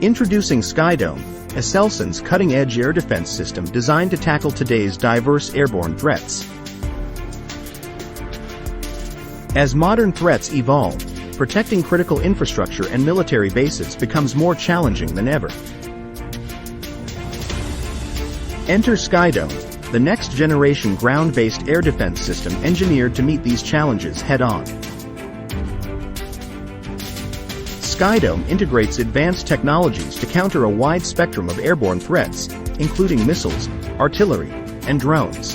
Introducing SKYDOME, ASELSAN's cutting-edge air defense system designed to tackle today's diverse airborne threats. As modern threats evolve, protecting critical infrastructure and military bases becomes more challenging than ever. Enter SKYDOME, the next-generation ground-based air defense system engineered to meet these challenges head-on. SKYDOME integrates advanced technologies to counter a wide spectrum of airborne threats, including missiles, artillery, and drones.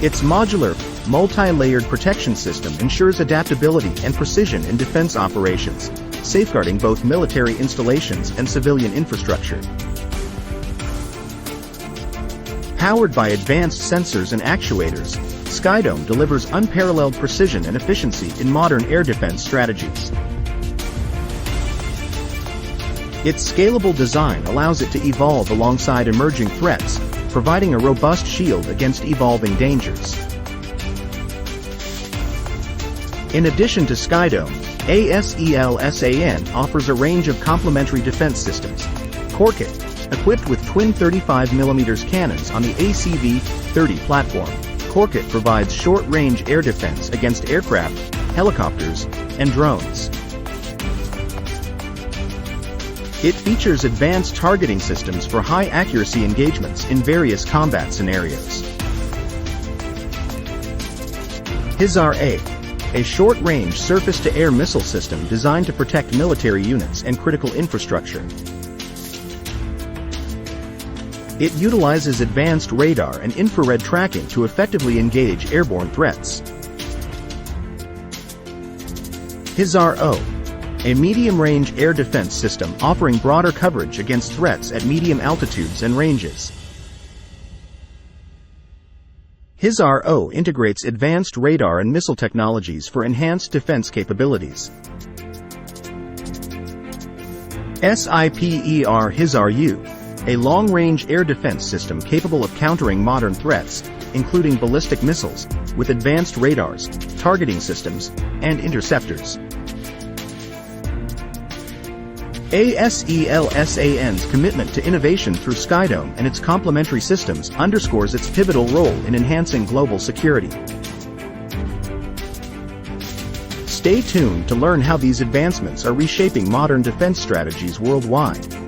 Its modular, multi-layered protection system ensures adaptability and precision in defense operations, safeguarding both military installations and civilian infrastructure. Powered by advanced sensors and actuators, SKYDOME delivers unparalleled precision and efficiency in modern air defense strategies. Its scalable design allows it to evolve alongside emerging threats, providing a robust shield against evolving dangers. In addition to SKYDOME, ASELSAN offers a range of complementary defense systems. CoreKit, equipped with twin 35mm cannons on the ACV-30 platform, CoreKit provides short-range air defense against aircraft, helicopters, and drones. It features advanced targeting systems for high-accuracy engagements in various combat scenarios. HISAR-A, a short-range surface-to-air missile system designed to protect military units and critical infrastructure. It utilizes advanced radar and infrared tracking to effectively engage airborne threats. HISAR-O, a medium-range air defense system offering broader coverage against threats at medium altitudes and ranges. HISAR-O integrates advanced radar and missile technologies for enhanced defense capabilities. SIPER HISAR-U, a long-range air defense system capable of countering modern threats, including ballistic missiles, with advanced radars, targeting systems, and interceptors. ASELSAN's commitment to innovation through SKYDOME and its complementary systems underscores its pivotal role in enhancing global security. Stay tuned to learn how these advancements are reshaping modern defense strategies worldwide.